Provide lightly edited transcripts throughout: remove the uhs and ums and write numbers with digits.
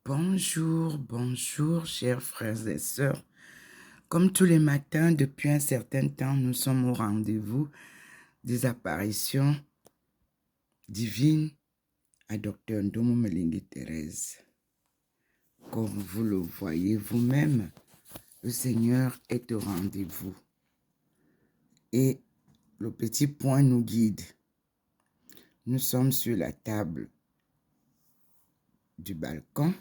Bonjour, bonjour, chers frères et sœurs. Comme tous les matins, depuis un certain temps, nous sommes au rendez-vous des apparitions divines à Dr Ndomo Melingi Thérèse. Comme vous le voyez vous-même, le Seigneur est au rendez-vous. Et le petit point nous guide. Nous sommes sur la table du balcon.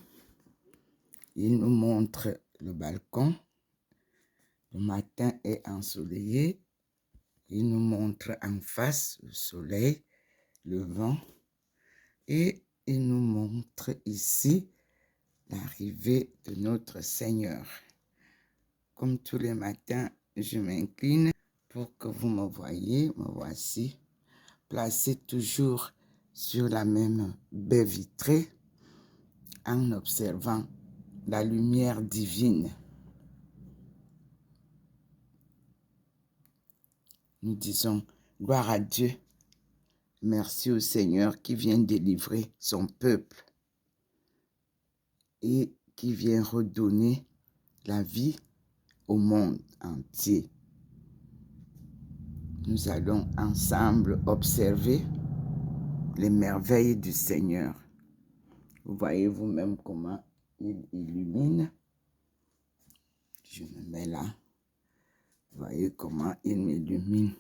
Il nous montre le balcon. Le matin est ensoleillé. Il nous montre en face le soleil, le vent. Et il nous montre ici l'arrivée de notre Seigneur. Comme tous les matins, je m'incline pour que vous me voyez. Me voici, placé toujours sur la même baie vitrée en observant la lumière divine. Nous disons gloire à Dieu. Merci au Seigneur qui vient délivrer son peuple et qui vient redonner la vie au monde entier. Nous allons ensemble observer les merveilles du Seigneur. Vous voyez vous-même comment il illumine. Je me mets là. Vous voyez comment il m'illumine.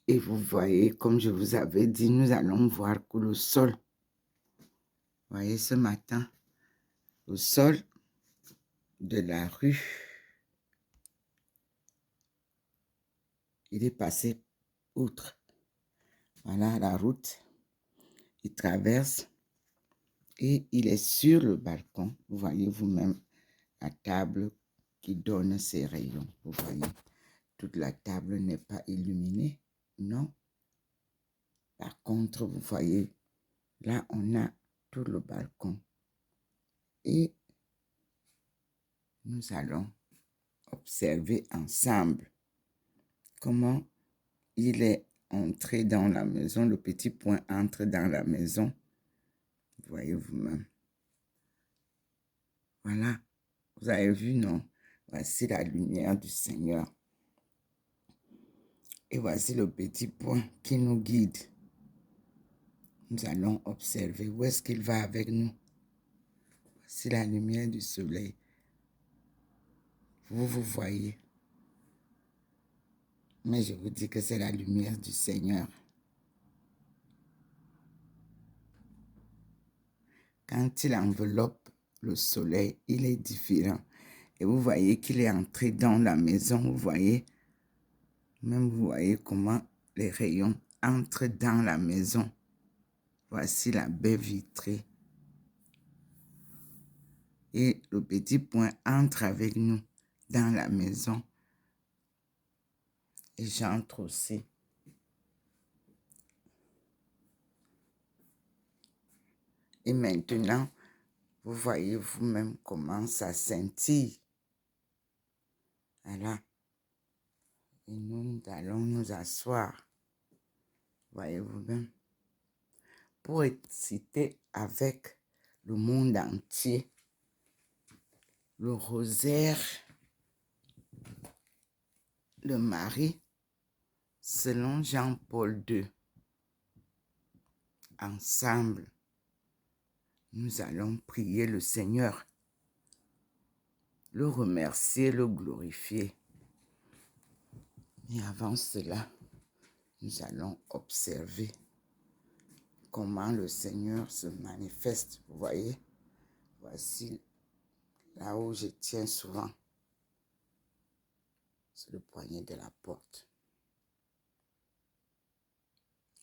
Et vous voyez, comme je vous avais dit, nous allons voir que le sol, vous voyez ce matin, le sol de la rue, il est passé outre. Voilà la route. Il traverse et il est sur le balcon. Vous voyez vous-même la table qui donne ses rayons. Vous voyez, toute la table n'est pas illuminée. Non. Par contre, vous voyez, là, on a tout le balcon. Et nous allons observer ensemble comment il est entré dans la maison. Le petit point entre dans la maison. Vous voyez vous-même. Voilà. Vous avez vu, non? Voici la lumière du Seigneur. Et voici le petit point qui nous guide. Nous allons observer où est-ce qu'il va avec nous. Voici la lumière du soleil. Vous voyez. Mais je vous dis que c'est la lumière du Seigneur. Quand il enveloppe le soleil, il est différent. Et vous voyez qu'il est entré dans la maison. Vous voyez. Même vous voyez comment les rayons entrent dans la maison. Voici la baie vitrée. Et le petit point entre avec nous dans la maison. Et j'entre aussi. Et maintenant, vous voyez vous-même comment ça scintille. Voilà. Et nous allons nous asseoir. Voyez vous-même. Pour exciter avec le monde entier le rosaire de Marie selon Jean-Paul II. Ensemble, nous allons prier le Seigneur, le remercier, le glorifier. Et avant cela, nous allons observer comment le Seigneur se manifeste. Vous voyez, voici là où je tiens souvent. C'est le poignet de la porte.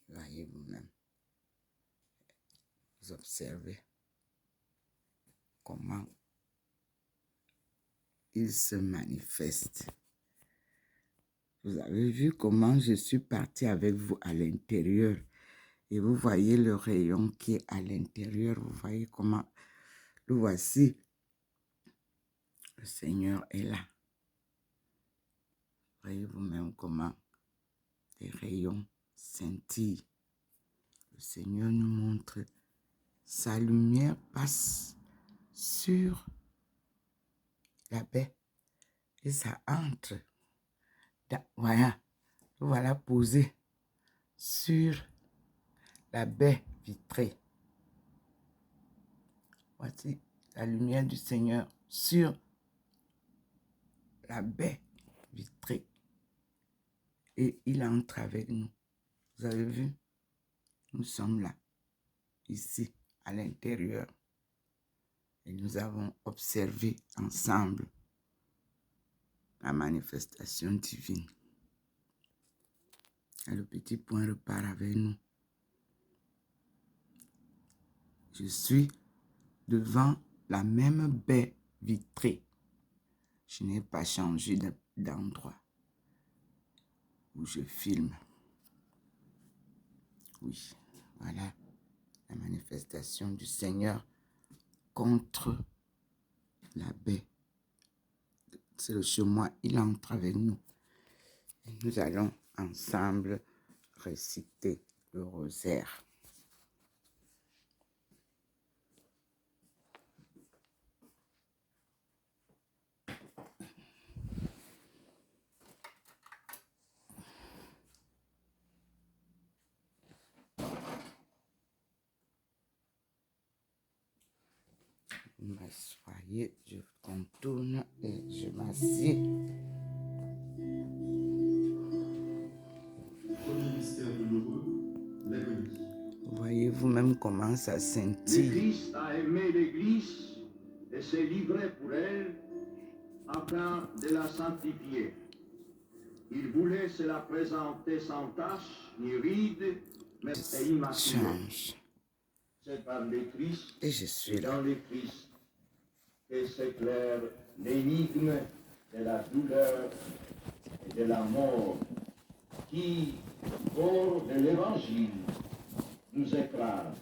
Voyez vous-même. Vous observez comment il se manifeste. Vous avez vu comment je suis partie avec vous à l'intérieur. Et vous voyez le rayon qui est à l'intérieur. Vous voyez comment le voici. Le Seigneur est là. Voyez vous-même comment les rayons scintillent. Le Seigneur nous montre sa lumière passe sur la baie et ça entre. Voilà posé sur la baie vitrée. Voici la lumière du Seigneur sur la baie vitrée. Et il entre avec nous. Vous avez vu? Nous sommes là, ici, à l'intérieur. Et nous avons observé ensemble la manifestation divine. Et le petit point repart avec nous. Je suis devant la même baie vitrée. Je n'ai pas changé d'endroit où je filme. Oui, voilà la manifestation du Seigneur contre la baie. C'est le chemin, il entre avec nous. Et nous allons ensemble réciter le rosaire. Vous m'assoyez, je contourne et je m'assieds. Premier mystère douloureux, l'agonie. Voyez vous-même comment ça Le scintille. Christ a aimé l'Église et s'est livré pour elle afin de la sanctifier. Il voulait se la présenter sans tache ni ride, mais immaculée. Change. C'est par le Christ Et je suis et là. dans le Christ que s'éclaire l'énigme de la douleur et de la mort qui, hors de l'Évangile, nous écrase.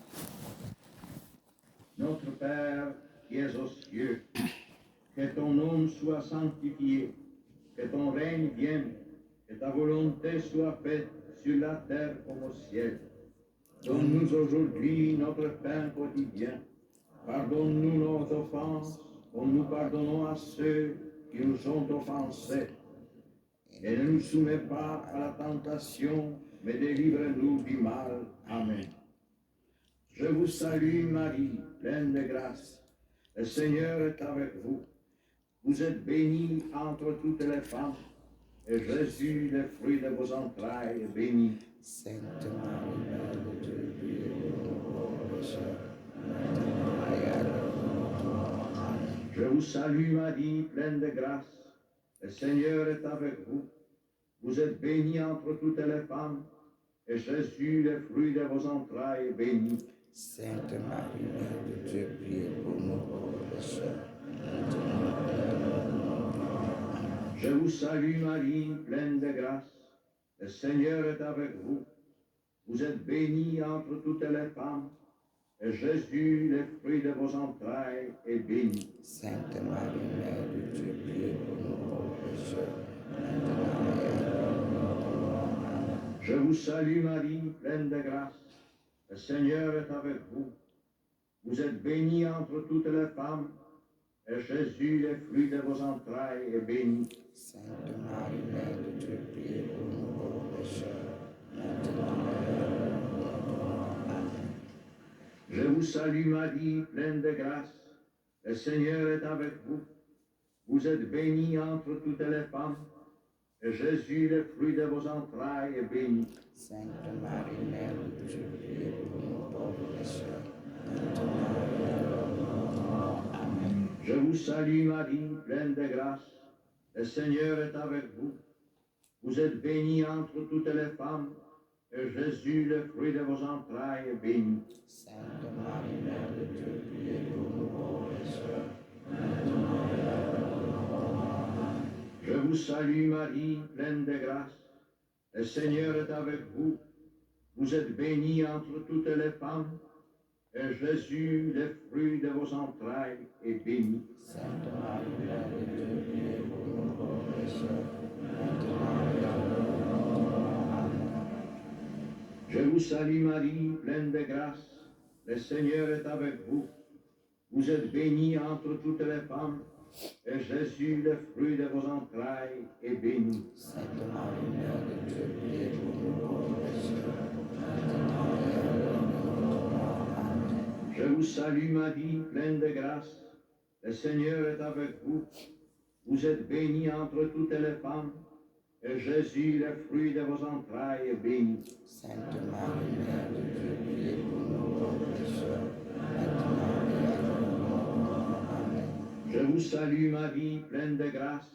Notre Père qui es aux cieux, que ton nom soit sanctifié, que ton règne vienne, que ta volonté soit faite sur la terre comme au ciel. Donne-nous aujourd'hui notre pain quotidien. Pardonne-nous nos offenses, comme nous pardonnons à ceux qui nous ont offensés. Et ne nous soumets pas à la tentation, mais délivre-nous du mal. Amen. Je vous salue Marie, pleine de grâce. Le Seigneur est avec vous. Vous êtes bénie entre toutes les femmes, et Jésus, le fruit de vos entrailles, est béni. Sainte Marie, Mère de Dieu, priez pour nous pauvres pécheurs, maintenant et à l'heure de notre mort. Amen. Je vous salue Marie, pleine de grâce. Le Seigneur est avec vous. Vous êtes bénie entre toutes les femmes, et Jésus, le fruit de vos entrailles, est béni. Sainte Marie, Mère de Dieu, priez pour nous pauvres pécheurs, maintenant et à l'heure de notre mort. Amen. Je vous salue Marie, pleine de grâce. Le Seigneur est avec vous. Vous êtes bénie entre toutes les femmes, et Jésus, le fruit de vos entrailles, est béni. Sainte Marie, Mère de Dieu, priez pour nous pauvres pécheurs, maintenant et à l'heure de notre mort. Amen. Je vous salue Marie, pleine de grâce. Le Seigneur est avec vous. Vous êtes bénie entre toutes les femmes, et Jésus, le fruit de vos entrailles, est béni. Sainte Marie, Mère de Dieu, priez pour nous pauvres pécheurs, maintenant et à l'heure de notre mort. Amen. Je vous salue Marie, pleine de grâce. Le Seigneur est avec vous. Vous êtes bénie entre toutes les femmes, et Jésus, le fruit de vos entrailles, est béni. Sainte Marie, Mère de Dieu, priez pour nous pauvres pécheurs, maintenant et à l'heure de notre mort. Amen. Je vous salue Marie, pleine de grâce. Le Seigneur est avec vous. Vous êtes bénie entre toutes les femmes, et Jésus, le fruit de vos entrailles, est béni. Sainte Marie, Mère de Dieu, priez pour nous pauvres pécheurs, maintenant et à l'heure de notre mort. Amen. Je vous salue Marie, pleine de grâce. Le Seigneur est avec vous. Vous êtes bénie entre toutes les femmes, et Jésus, le fruit de vos entrailles, est béni. Sainte Marie, Mère de Dieu, priez pour nous pauvres pécheurs, maintenant et à l'heure de notre mort. Amen. Je vous salue Marie, pleine de grâce. le Seigneur est avec vous. Vous êtes bénie entre toutes les femmes, et Jésus, le fruit de vos entrailles, est béni. Sainte Marie, Mère de Dieu, priez pour nous pauvres pécheurs, maintenant et à l'heure de notre mort. Amen. Je vous salue Marie, pleine de grâce. Le Seigneur est avec vous. Vous êtes bénie entre toutes les femmes, et Jésus, le fruit de vos entrailles, est béni. Sainte Marie, Mère de Dieu, priez pour nous pauvres pécheurs, maintenant et à l'heure de notre mort. Amen. Je vous salue Marie, pleine de grâce.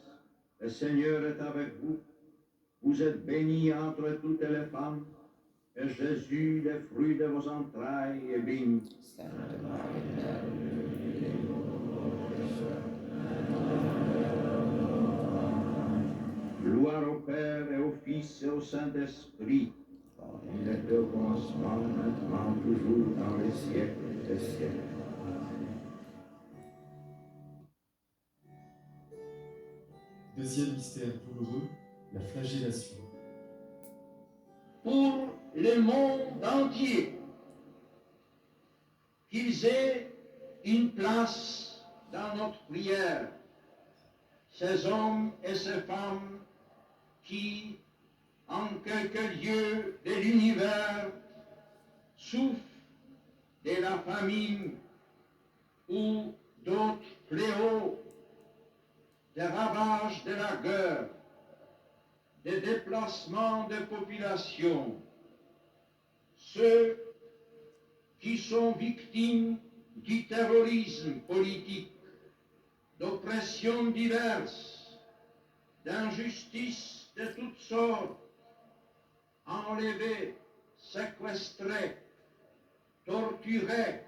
Le Seigneur est avec vous. Vous êtes bénie entre toutes les femmes, et Jésus, le fruit de vos entrailles, est béni. Sainte Marie, Mère de Dieu, priez pour nous pauvres pécheurs, maintenant et à l'heure de notre mort. Amen. Gloire au Père et au Fils et au Saint-Esprit, comme il était au commencement, maintenant, toujours, dans les siècles des siècles. Deuxième mystère douloureux, la flagellation. Pour le monde entier, qu'ils aient une place dans notre prière, ces hommes et ces femmes qui, en quelque lieu de l'univers, souffrent de la famine ou d'autres fléaux, des ravages de la guerre, des déplacements de population, ceux qui sont victimes du terrorisme politique, d'oppressions diverses, d'injustices de toutes sortes, enlevés, séquestrés, torturés,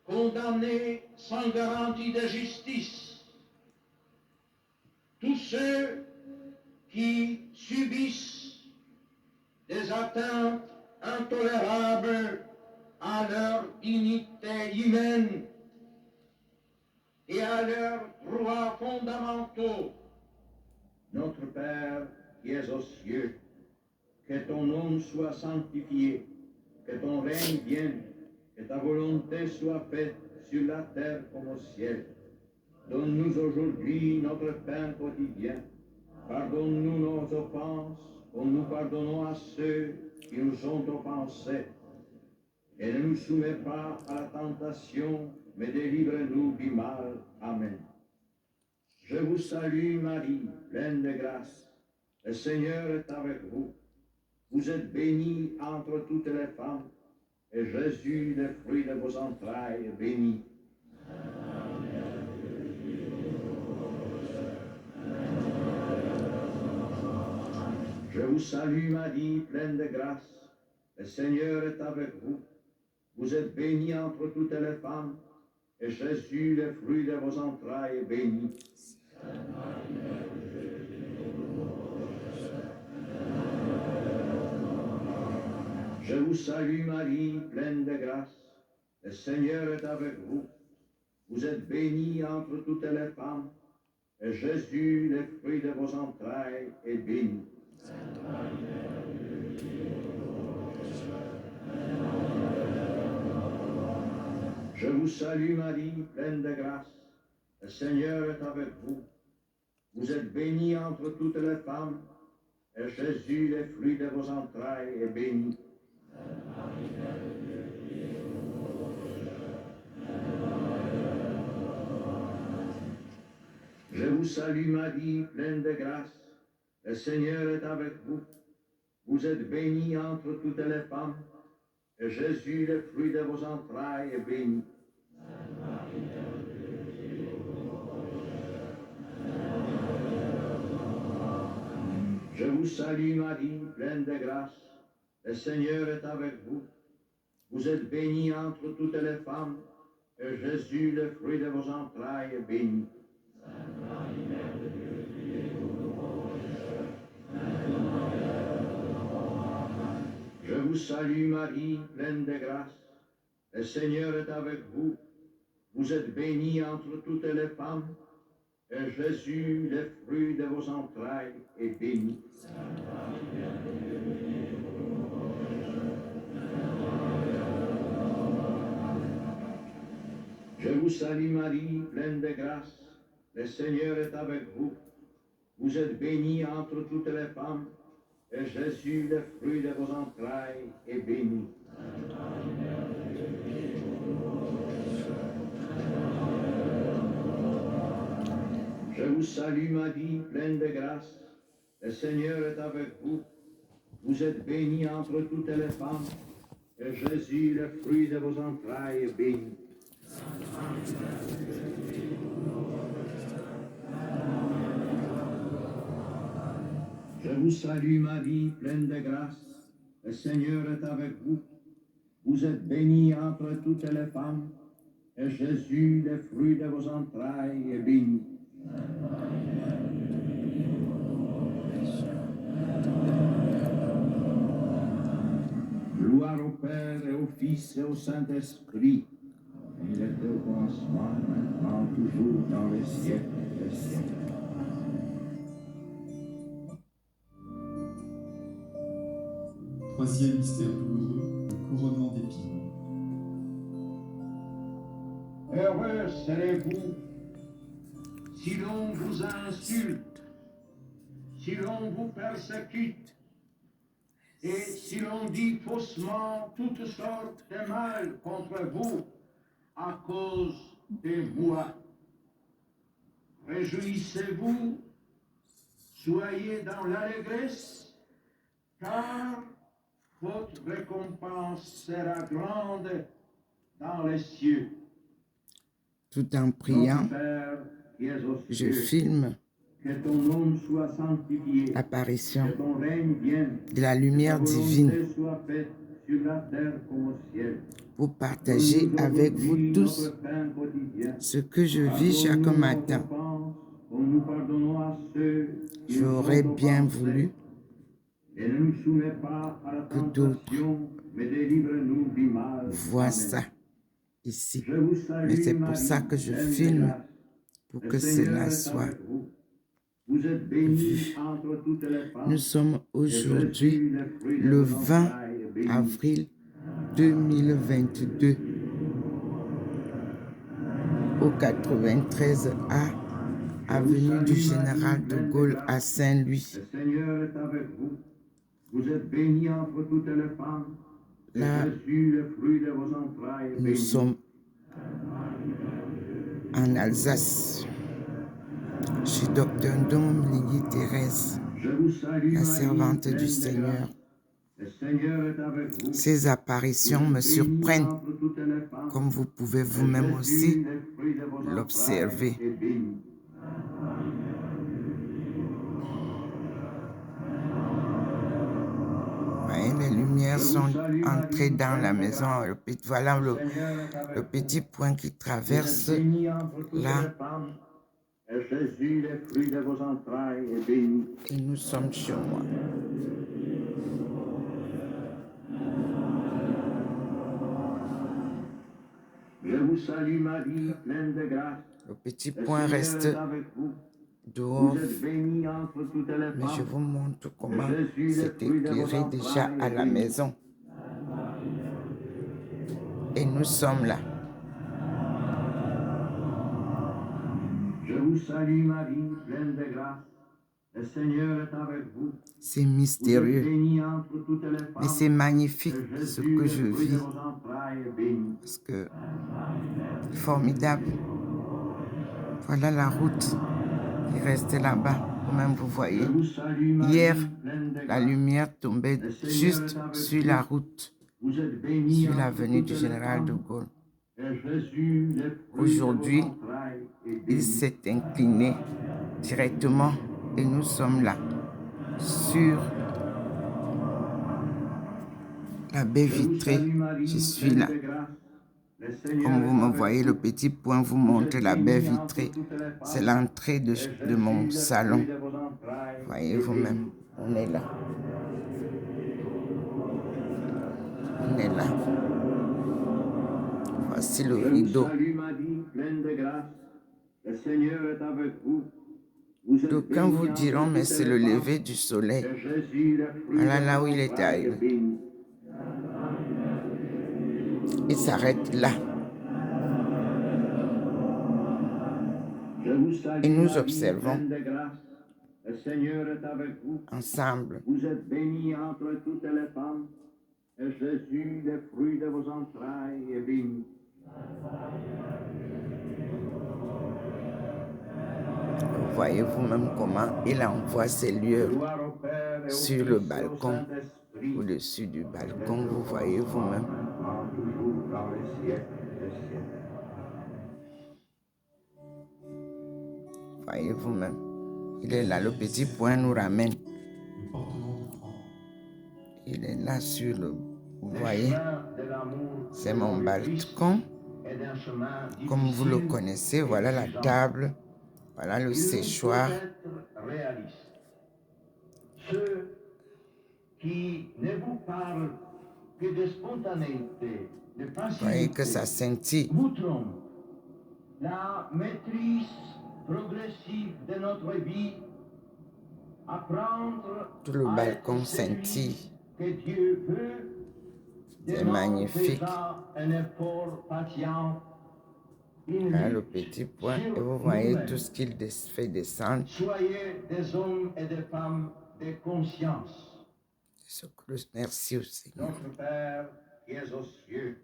condamnés sans garantie de justice, tous ceux qui subissent des atteintes intolérables à leur dignité humaine et à leurs droits fondamentaux. Notre Père qui es aux cieux, que ton nom soit sanctifié, que ton règne vienne, que ta volonté soit faite sur la terre comme au ciel. Donne-nous aujourd'hui notre pain quotidien. Pardonne-nous nos offenses, comme nous pardonnons à ceux qui nous ont offensés. Et ne nous soumets pas à la tentation, mais délivre-nous du mal. Amen. Je vous salue Marie, pleine de grâce. Le Seigneur est avec vous. Vous êtes bénie entre toutes les femmes, et Jésus, le fruit de vos entrailles, est béni. Je vous salue Marie, pleine de grâce. Le Seigneur est avec vous. Vous êtes bénie entre toutes les femmes, et Jésus, le fruit de vos entrailles, est béni. Je vous salue Marie, pleine de grâce. Le Seigneur est avec vous. Vous êtes bénie entre toutes les femmes, et Jésus, le fruit de vos entrailles, est béni. Je vous salue Marie, pleine de grâce. Le Seigneur est avec vous. Vous êtes bénie entre toutes les femmes, et Jésus, le fruit de vos entrailles, est béni. Je vous salue Marie, pleine de grâce. Le Seigneur est avec vous. Vous êtes bénie entre toutes les femmes, et Jésus, le fruit de vos entrailles, est béni. Je vous salue Marie, pleine de grâce. Le Seigneur est avec vous. Vous êtes bénie entre toutes les femmes, et Jésus, le fruit de vos entrailles, est béni. Je vous salue Marie, pleine de grâce. Le Seigneur est avec vous. Vous êtes bénie entre toutes les femmes, et Jésus, le fruit de vos entrailles, est béni. vous salue Marie, pleine de grâce. Le Seigneur est avec vous. Vous êtes bénie entre toutes les femmes, et Jésus, le fruit de vos entrailles, est béni. Je vous salue Marie, pleine de grâce. Le Seigneur est avec vous. Vous êtes bénie entre toutes les femmes, et Jésus, le fruit de vos entrailles, est béni. Je vous salue Marie, pleine de grâce. Le Seigneur est avec vous. Vous êtes bénie entre toutes les femmes, et Jésus, le fruit de vos entrailles, est béni. Gloire au Père et au Fils et au Saint-Esprit. Il était au commencement, maintenant, toujours, dans les siècles des siècles. Troisième mystère douloureux, le couronnement d'épines. Heureux serez-vous si l'on vous insulte, si l'on vous persécute, et si l'on dit faussement toutes sortes de mal contre vous à cause de moi. Réjouissez-vous, soyez dans l'allégresse, car votre récompense sera grande dans les cieux. Tout en priant, Notre Père qui es aux je cieux, filme que ton nom soit sanctifié, l'apparition que ton règne vienne, de la que ta lumière divine volonté soit faite sur la terre comme au ciel. pour partager avec vous tous Notre pain quotidien. ce que je vis chaque Pardonne-nous nos matin. offenses, comme nous pardonnons à ceux qui nous J'aurais ont bien offensés. voulu Et ne nous soumets pas à la que d'autres tentation, mais délivre-nous du mal. voient Amen. ça ici. Je vous salue, Mais c'est pour Marie, ça que je pleine de filme, grâce. pour Le que Seigneur cela est soit avec vous. Vous êtes bénie entre toutes les femmes. Nous sommes Et aujourd'hui Jésus, le fruit de le vos 20 entrailles, est béni. avril 2022 au 93A, avenue du Général de Gaulle à Saint-Louis. Le Seigneur est avec vous. Vous êtes bénie entre toutes les femmes. Et Là, Jésus, le fruit de vos entrailles, est nous béni. sommes en Alsace, chez Dr Ndom Lingui Thérèse, Je vous salue, la Marie, servante pleine du de Seigneur. grâce. Le Seigneur est avec vous. Ces apparitions me surprennent, comme vous pouvez vous-même aussi l'observer. Voyez, les lumières sont entrées dans la maison. Voilà le petit point qui traverse là. Jésus, le fruit de vos entrailles, est béni. Et nous sommes chez moi. Je vous salue, Marie, pleine de grâce. Le petit Le point Seigneur reste est avec vous. dehors, Vous êtes bénie entre toutes les mais je femmes. vous montre comment Jésus, le c'est fruit de vos éclairé déjà entrailles, à est la béni. maison. Et nous sommes là. Je vous salue, Marie, pleine de grâce. Le Seigneur est avec vous. C'est Vous êtes mystérieux, bénie entre toutes les femmes. mais c'est magnifique Et ce Jésus, que le je fruit de vis. vos entrailles, est béni. Parce que formidable. Voilà la route qui reste là-bas, comme vous voyez. Je vous salue, Marie, Hier, pleine de la grâce. lumière tombait Le Seigneur juste est avec sur vous. la route, Vous êtes bénie sur entre l'avenue toutes du les Général de femmes. Gaulle. Et Jésus, le fruit Aujourd'hui, de vos entrailles, est il béni. s'est incliné directement et nous sommes là, sur la baie Je vous vitrée. salue, Marie, Je suis pleine là. de grâce. Le Seigneur Comme vous est me avec voyez, vous. le petit point vous Vous montre êtes la baie bénie entre vitrée. toutes les femmes. C'est l'entrée de Et Jésus, mon le salon. fruit de vos entrailles, Voyez est vous-même, béni. on est là. On est là. Voici le Je vous rideau. salue, Marie, pleine de grâce. Le Seigneur est avec vous. Vous êtes D'aucuns bénie vous entre diront, mais toutes c'est les le femmes. lever du soleil. Et Jésus, le fruit Voilà de là vos où il est entrailles, est arrivé. béni. Il s'arrête là. vous salue, Et nous Marie, observons pleine de grâce. Le Seigneur est avec vous. ensemble. Vous êtes bénie entre toutes les femmes, et Jésus, le fruit de vos entrailles, est béni. Vous voyez vous-même comment il envoie ses lueurs Gloire au Père et au sur Fils le et au balcon, Saint-Esprit. au-dessus du balcon. Vous voyez vous-même. Maintenant, toujours, dans les siècles des siècles. Voyez vous-même. Il est là, le petit point nous ramène. Le portement du croix. Il est là sur le... Vous Le voyez, chemin de l'amour c'est selon mon le Christ balcon. est d'un chemin Comme vous le difficile connaissez, et voilà la exigeant. table, voilà le Il nous faut séchoir. être réalistes. Ceux qui ne vous parlent que de spontanéité, de Vous voyez que facilité, ça scintille. vous trompent. La maîtrise progressive de notre vie, apprendre Tout le à balcon être celui scintille. que Dieu veut, C'est demande magnifique. déjà un effort patient, une Voilà le lutte petit point. sur Et vous voyez nous-mêmes. tout ce qu'il fait descendre. Soyez des hommes et des femmes de conscience. Merci au Seigneur. Notre Père qui es aux cieux,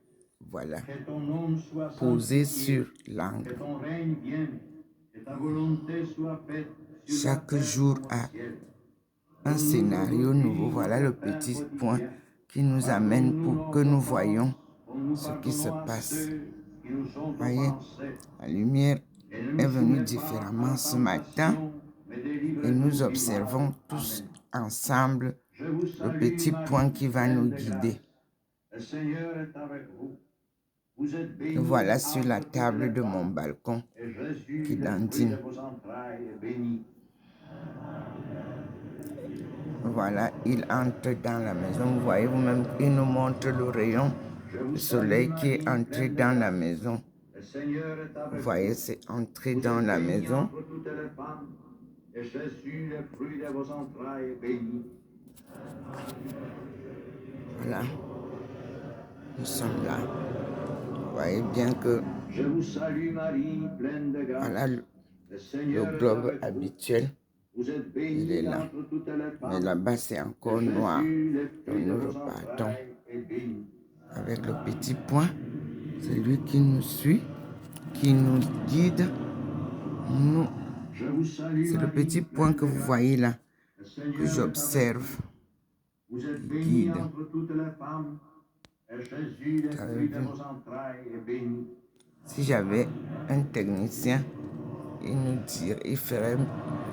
Voilà. que ton nom soit Posé sanctifié, sur que l'angle. ton règne vienne, que ta volonté soit faite sur Chaque la terre jour comme au a ciel. un scénario nouveau. Voilà le petit point qui nous amène pour que nous voyions ce qui se passe. Voyez, la lumière est venue différemment ce matin et nous observons tous ensemble le petit point qui va nous guider. Le Seigneur est avec vous. Vous êtes bénie Nous voilà sur la entre toutes table les de mon femmes, balcon et Jésus, qui le fruit dandine. de vos entrailles, est béni. Voilà, il entre dans la maison. Vous voyez vous-même, il nous montre le rayon du soleil qui est entré dans la maison. Le Seigneur est avec Vous vous. voyez, c'est entré Vous dans êtes la bénie maison. entre toutes les femmes, et Jésus, le fruit de vos entrailles, est béni. Voilà, nous sommes là. Vous voyez bien que Je vous salue Marie, pleine de grâce. voilà Le Seigneur le est globe avec vous. habituel. Vous êtes Il est bénie là. entre toutes les Mais femmes. là-bas, c'est encore et noir. Jésus, le Donc fruit de nous vos repartons entrailles, est béni. avec le petit point. C'est lui qui nous suit, qui nous guide. Nous, Je vous salue c'est le Marie, petit pleine point de que vous grâce. voyez là, Le Seigneur que est avec j'observe. vous. Vous êtes qui bénie guide. entre toutes les femmes, et Jésus, le Vous avez fruit de vu? vos entrailles, est béni. Si j'avais un technicien, il nous dirait, il ferait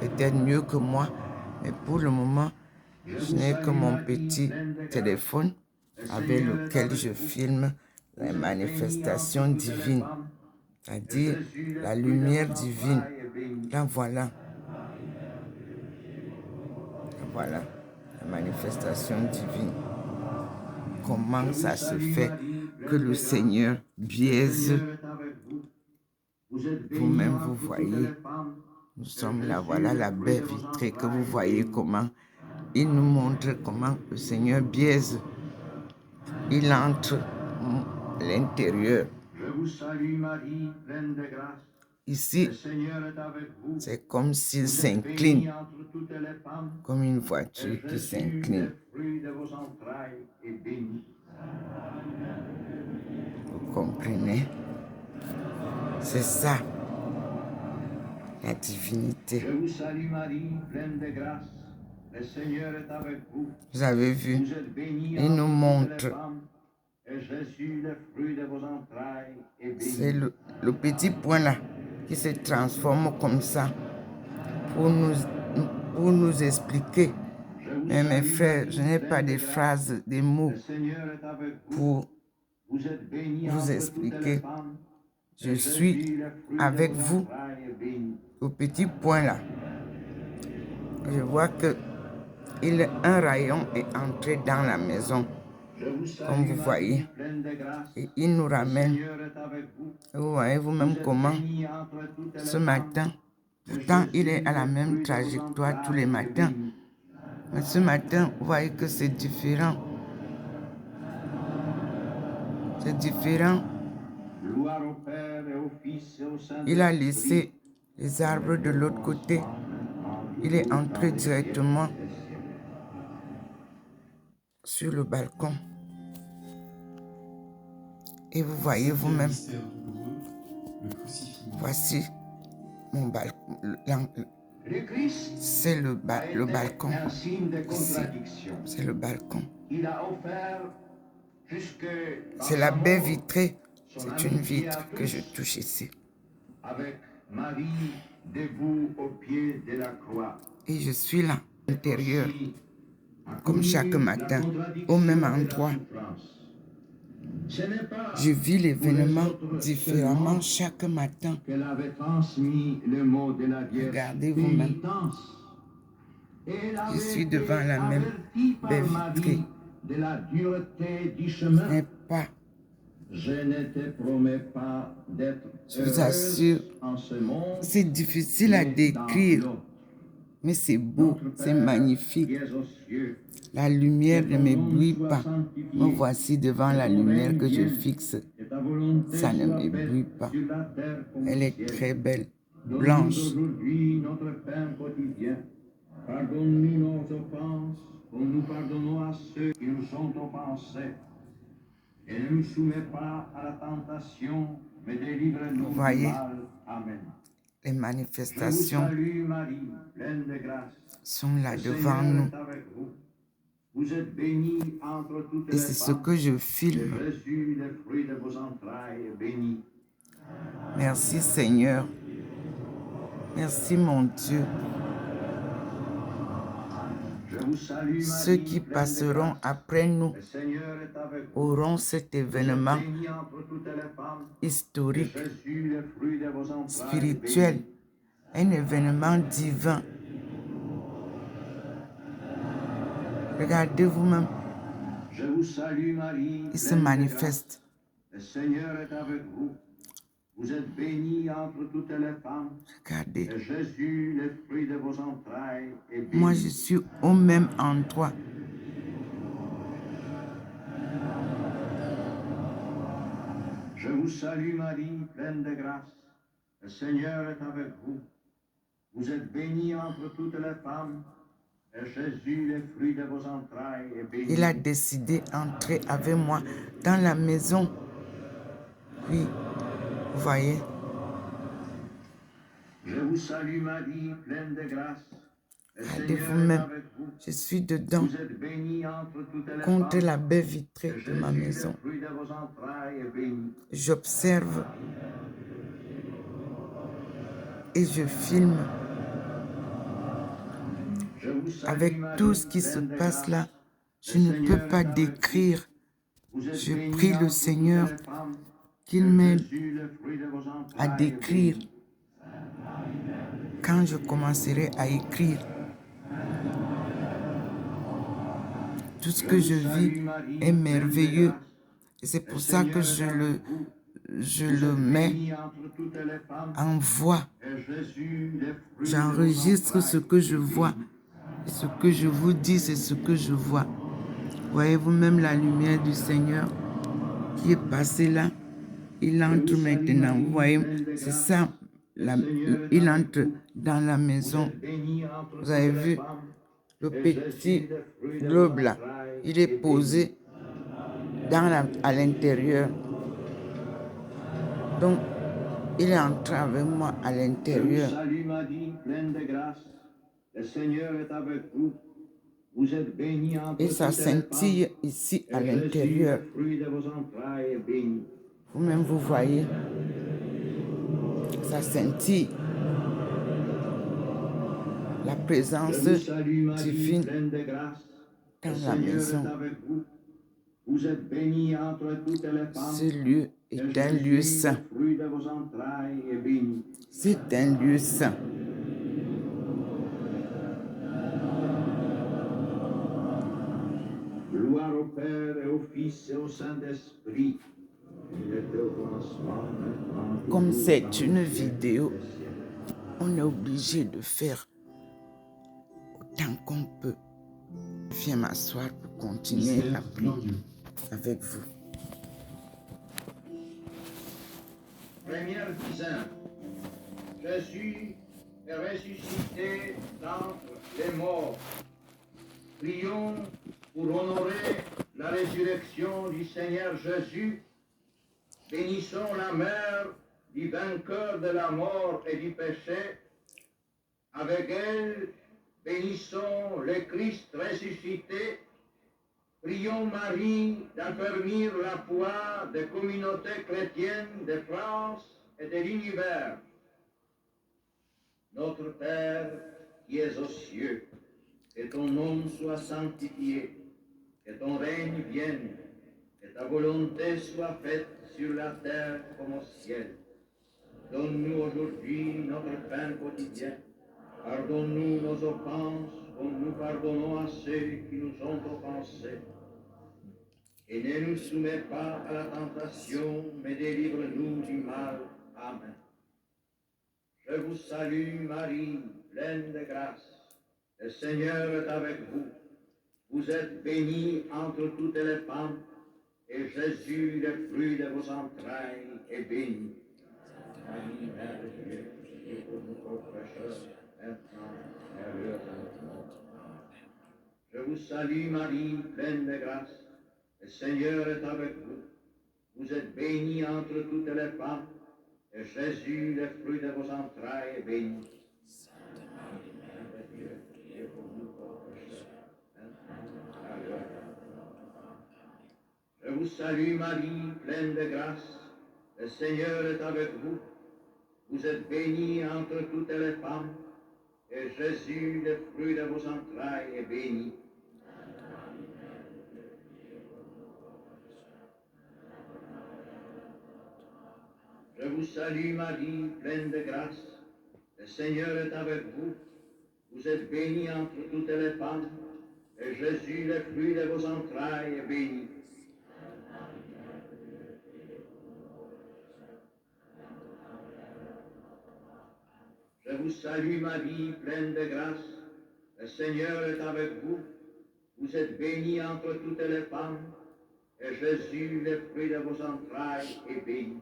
peut-être mieux que moi. Mais pour le moment, je n'ai que mon petit téléphone avec lequel je filme les manifestations divines, c'est-à-dire la lumière divine. Là, voilà. Voilà, la manifestation divine. Comment ça se fait que le Seigneur biaise? Vous-même, vous voyez, nous sommes là, voilà la baie vitrée que vous voyez comment. Il nous montre comment le Seigneur biaise. Il entre à l'intérieur. Je vous salue Marie, pleine de grâce. Ici, Le Seigneur est avec vous. c'est comme s'il Vous êtes bénie s'incline, entre toutes les femmes, comme une et voiture qui Jésus, s'incline. le fruit de vos entrailles, est béni. Vous comprenez? C'est ça, la divinité. Je vous salue Marie, pleine de grâce. Le Seigneur est avec vous. Vous avez vu? Vous êtes bénie Il nous entre toutes montre. les femmes, et Jésus, le fruit de vos entrailles, est béni. C'est le petit point là qui se transforme comme ça pour nous expliquer. Mais mes frères, je n'ai pas des phrases, des mots Le Seigneur est avec vous. pour Vous êtes bénie vous entre toutes les expliquer. femmes, Je et suis Jésus, le fruit de avec vos vous entrailles, est béni. au petit point là. Je vois que un rayon est entré dans la maison, Je vous salue, comme vous Marie, voyez. pleine de grâce. Et il nous Le ramène. Seigneur est avec vous. Vous voyez vous-même Vous êtes comment bénie entre toutes les ce femmes, matin, et pourtant il Jésus, est à la le même fruit de vos trajectoire tous les entrailles, est matins. béni. Mais ce matin, vous voyez que c'est différent. C'est différent. Gloire au Père et au Fils et au Saint-Esprit. Il a laissé les arbres de l'autre côté. Il est entré directement sur le balcon. Et vous voyez vous-même, voici mon balcon. C'est le balcon. Ici, c'est le balcon. C'est la baie vitrée. C'est une vitre que je touche ici. Avec Marie debout au pied de la croix. Et je suis là, à l'intérieur, comme chaque matin, au même endroit. Je vis l'événement différemment chaque matin. Regardez vous-même. Je suis devant la même baie vitrée. Ce n'est pas. Je ne te promets pas d'être. Je vous assure, c'est difficile à décrire, mais c'est beau, c'est magnifique. La lumière ne m'éblouit pas. Me voici devant la lumière que je fixe. Ça ne m'éblouit pas. Elle est très belle, blanche. Pardonne-nous nos offenses, comme nous pardonnons à ceux qui nous sont offensés. Et ne nous soumets pas à la tentation, mais délivre-nous du mal. Amen. Les manifestations Marie, pleine de grâce, sont là devant nous. Vous êtes bénie entre toutes les femmes. Et c'est ce que je filme. Jésus, le fruit de vos entrailles, est béni. Merci Seigneur. Merci mon Dieu. Ceux qui passeront après nous auront cet événement historique, spirituel, un événement divin. Regardez vous-même. Il se manifeste. Le Seigneur est avec vous. Vous êtes bénie entre toutes les femmes. Regardez. Et Jésus, le fruit de vos entrailles, est béni. Moi, je suis au même endroit. Je vous salue, Marie, pleine de grâce. Le Seigneur est avec vous. Vous êtes bénie entre toutes les femmes. Et Jésus, le fruit de vos entrailles, est béni. Il a décidé d'entrer avec moi dans la maison. Oui. Vous voyez? Je vous salue Marie, pleine de grâce. Regardez vous-même, je suis dedans, contre la baie vitrée de ma maison. J'observe et je filme. Avec tout ce qui se passe là, je ne peux pas décrire. Je prie le Seigneur qu'il m'aide à décrire quand je commencerai à écrire. Tout ce que je vis est merveilleux. Et c'est pour ça que je le mets en voix. J'enregistre ce que je vois. Et ce que je vous dis, c'est ce que je vois. Voyez-vous même la lumière du Seigneur qui est passée là? Il entre maintenant. Vous voyez, c'est ça. Il entre dans la maison. Vous avez vu le petit globe là. Il est posé à l'intérieur. Donc, il est entré avec moi à l'intérieur. Salut Marie, pleine de grâce. Le Seigneur est avec vous. Vous êtes bénie entre toutes les femmes. Et ça scintille ici à l'intérieur. Vous-même, vous voyez. Ça scintille. La présence divine dans la maison. Ce lieu est un lieu saint. C'est un lieu saint. Gloire au Père et au Fils et au Saint-Esprit. Comme c'est une vidéo, on est obligé de faire autant qu'on peut. Je viens m'asseoir pour continuer la prière avec vous. Première dizaine. Jésus est ressuscité d'entre les morts. Prions pour honorer la résurrection du Seigneur Jésus. Bénissons la mère du vainqueur de la mort et du péché. Avec elle, bénissons le Christ ressuscité. Prions Marie d'affermir la foi des communautés chrétiennes de France et de l'univers. Notre Père qui es aux cieux, que ton nom soit sanctifié, que ton règne vienne, que ta volonté soit faite sur la terre comme au ciel. Donne-nous aujourd'hui notre pain quotidien. Pardonne-nous nos offenses, comme nous pardonnons à ceux qui nous ont offensés. Et ne nous soumets pas à la tentation, mais délivre-nous du mal. Amen. Je vous salue, Marie, pleine de grâce. Le Seigneur est avec vous. Vous êtes bénie entre toutes les femmes, et Jésus, le fruit de vos entrailles, est béni. Marie, Mère de Dieu, priez pour nous pauvres pécheurs, maintenant et à l'heure de notre mort. Je vous salue, Marie, pleine de grâce. Le Seigneur est avec vous. Vous êtes bénie entre toutes les femmes, et Jésus, le fruit de vos entrailles, est béni. Sainte Marie, Mère de Dieu, priez pour nous pauvres pécheurs, maintenant et à l'heure de notre mort. Je vous salue, Marie, pleine de grâce. Le Seigneur est avec vous. Vous êtes bénie entre toutes les femmes, et Jésus, le fruit de vos entrailles, est béni. Je vous salue, Marie, pleine de grâce. Le Seigneur est avec vous. Vous êtes bénie entre toutes les femmes, et Jésus, le fruit de vos entrailles, est béni. Je vous salue, Marie, pleine de grâce. Le Seigneur est avec vous. Vous êtes bénie entre toutes les femmes, et Jésus, le fruit de vos entrailles, est béni.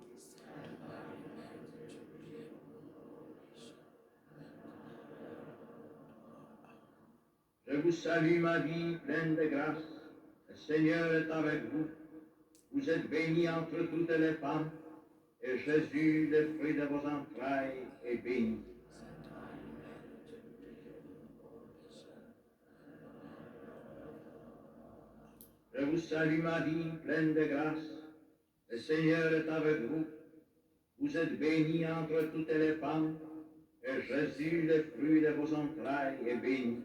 Je vous salue, Marie, pleine de grâce. Le Seigneur est avec vous. Vous êtes bénie entre toutes les femmes, et Jésus, le fruit de vos entrailles, est béni. Je vous salue, Marie, pleine de grâce. Le Seigneur est avec vous. Vous êtes bénie entre toutes les femmes, et Jésus, le fruit de vos entrailles, est béni.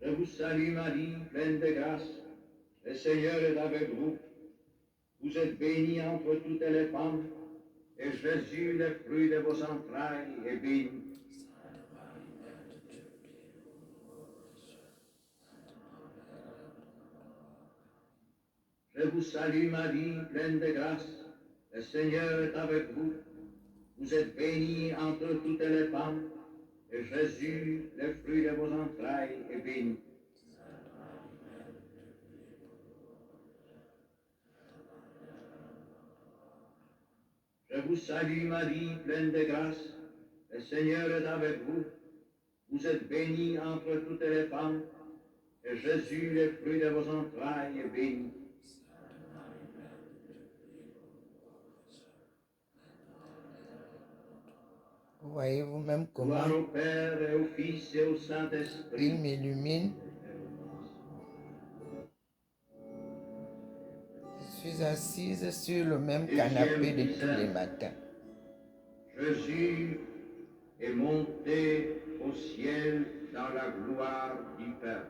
Je vous salue, Marie, pleine de grâce. Le Seigneur est avec vous. Vous êtes bénie entre toutes les femmes, et Jésus, le fruit de vos entrailles, est béni. Je vous salue, Marie, pleine de grâce. Le Seigneur est avec vous. Vous êtes bénie entre toutes les femmes, et Jésus, le fruit de vos entrailles, est béni. Je vous salue, Marie, pleine de grâce. Le Seigneur est avec vous. Vous êtes bénie entre toutes les femmes, et Jésus, le fruit de vos entrailles, est béni. Voyez vous-même comment Gloire au Père et au Fils et au Saint-Esprit. il m'illumine. Je suis assise sur le même canapé de tous les matins. Jésus est monté au ciel dans la gloire du Père.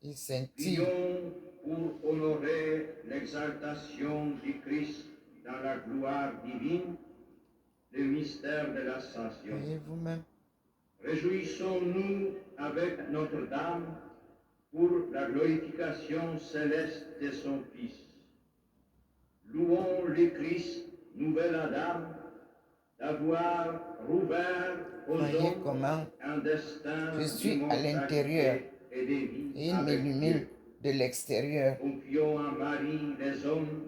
Il scintille. Prions pour honorer l'exaltation du Christ dans la gloire divine, le mystère de l'Ascension. Voyez vous-même. Réjouissons-nous avec Notre-Dame pour la glorification céleste de son Fils. Louons le Christ, nouvelle Adam, d'avoir rouvert aux Voyez hommes comment un destin je suis à l'intérieur et de vie et il avec m'illumine. Dieu. de l'extérieur. Confions à Marie les hommes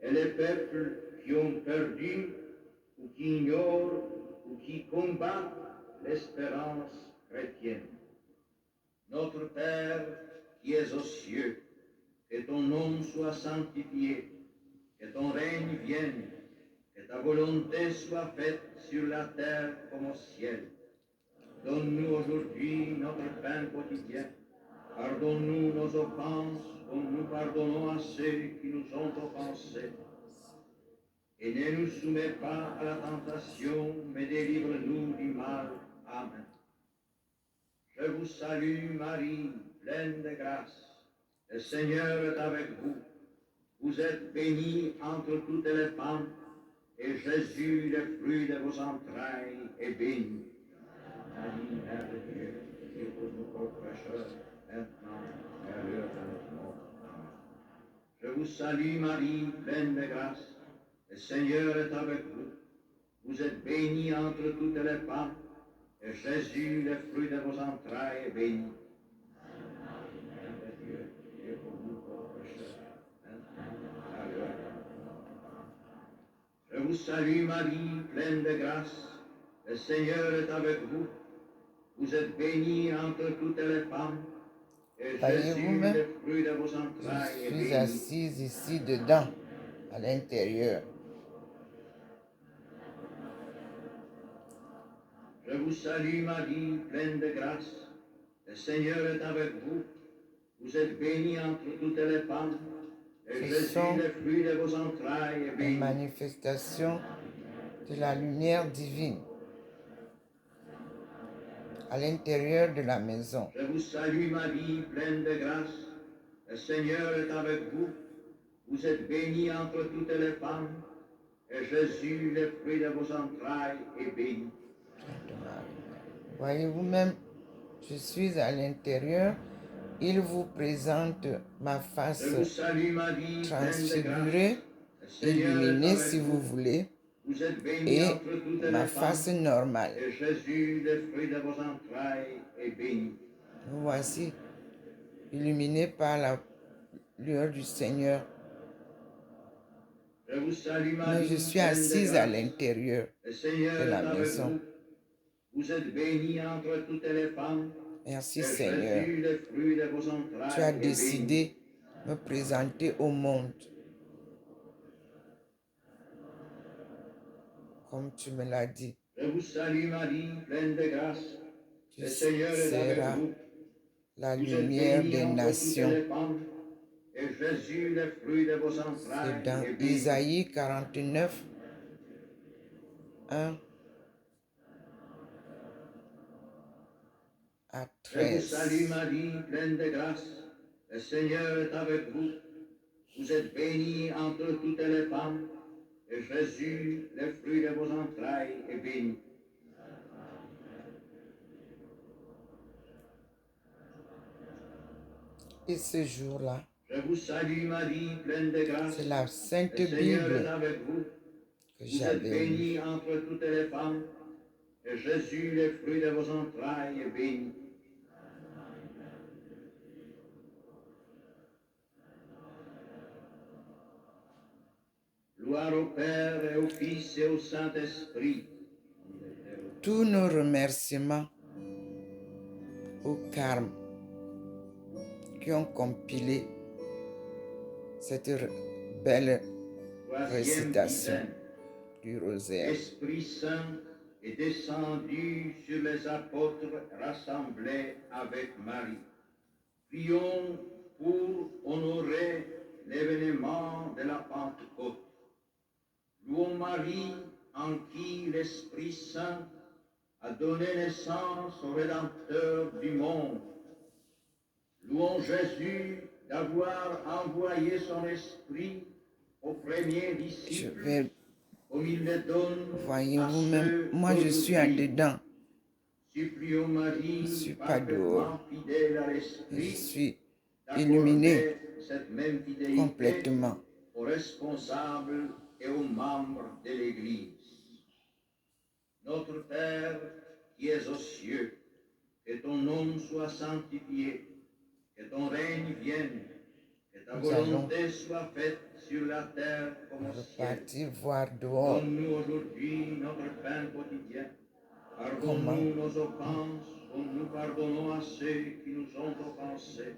et les peuples qui ont perdu ou qui ignorent ou qui combattent l'espérance chrétienne. Notre Père qui es aux cieux, que ton nom soit sanctifié, que ton règne vienne, que ta volonté soit faite sur la terre comme au ciel. Donne-nous aujourd'hui notre pain quotidien. Pardonne-nous nos offenses, comme nous pardonnons à ceux qui nous ont offensés. Et ne nous soumets pas à la tentation, mais délivre-nous du mal. Amen. Je vous salue, Marie, pleine de grâce. Le Seigneur est avec vous. Vous êtes bénie entre toutes les femmes, et Jésus, le fruit de vos entrailles, est béni. Marie, Mère de Dieu, priez pour nous pauvres pécheurs, maintenant et à l'heure de notre mort. Amen. Je vous salue, Marie, pleine de grâce. Le Seigneur est avec vous. Vous êtes bénie entre toutes les femmes, et Jésus, le fruit de vos entrailles, est béni. Mère de Dieu, priez pour nous pauvres pécheurs, maintenant et à l'heure de notre mort. Amen. Je vous salue, Marie, pleine de grâce. Le Seigneur est avec vous. Vous êtes bénie entre toutes les femmes, et Jésus, Voyez-vous-même, le fruit de vos entrailles, je est suis béni. assise ici dedans, à l'intérieur. Je vous salue, Marie, pleine de grâce. Le Seigneur est avec vous. Vous êtes bénie entre toutes les femmes, et Ce Jésus, sont le fruit de vos entrailles, est les béni. manifestations de la lumière divine à l'intérieur de la maison. Je vous salue, Marie, pleine de grâce. Le Seigneur est avec vous. Vous êtes bénie entre toutes les femmes, et Jésus, le fruit de vos entrailles, est béni. Voyez-vous-même, je suis à l'intérieur. Il vous présente ma face Je vous salue, Marie, pleine de grâce. transfigurée, Le Seigneur est illuminée avec si vous. vous voulez, Vous êtes bénie et entre toutes ma les face femmes, normale. et Jésus, le fruit de vos entrailles, est béni. Vous voici, illuminé par la lueur du Seigneur. Je vous salue, Mais Marie, je suis pleine de assise à grâce. l'intérieur Le Seigneur de est la avec maison. vous. Vous êtes bénie entre toutes les femmes, Merci et Seigneur. Jésus, le fruit de vos Tu as entrailles, est béni. décidé de me présenter au monde comme tu me l'as dit. Je vous salue, Marie, pleine de grâce. Tu Le Seigneur est avec seras vous. la Vous êtes lumière bénie des entre toutes nations. les femmes, et Jésus, le fruit de vos C'est entrailles, dans est béni. Isaïe 49, 1 à Je vous 13. salue, Marie, pleine de grâce. Le Seigneur est avec vous. Vous êtes bénie entre toutes les femmes, et Jésus, le fruit de vos entrailles, est béni. Et ce jour-là, Je vous salue, Marie, pleine de grâce. c'est la Sainte Le Seigneur est Bible avec vous. que Vous êtes j'avais bénie lue. entre toutes les femmes, et Jésus, le fruit de vos entrailles, est béni. Gloire au Père et au Fils et au Saint-Esprit. Tous nos remerciements au Carme qui ont compilé cette belle Troisième récitation dizaine. du rosaire. L'Esprit Saint est descendu sur les apôtres rassemblés avec Marie. Prions pour honorer l'événement de la Pentecôte. Louons Marie en qui l'Esprit Saint a donné naissance au Rédempteur du monde. Louons Jésus d'avoir envoyé son Esprit aux premiers Je disciples, vais, comme il le donne à voyez-vous ceux même, moi je suis en d'aujourd'hui. dedans. Supplions Je ne Marie, suis pas parfaitement dehors. fidèle à Je l'Esprit, suis illuminé d'accorder cette même fidélité complètement. aux responsables et aux membres de l'Église. Notre Père qui es aux cieux, que ton nom soit sanctifié, que ton règne vienne, que ta Nous allons volonté soit faite sur la terre comme au ciel. repartir voir dehors Donne-nous aujourd'hui notre pain quotidien. comment Pardonne-nous nos offenses, comme nous pardonnons à ceux qui nous ont offensés.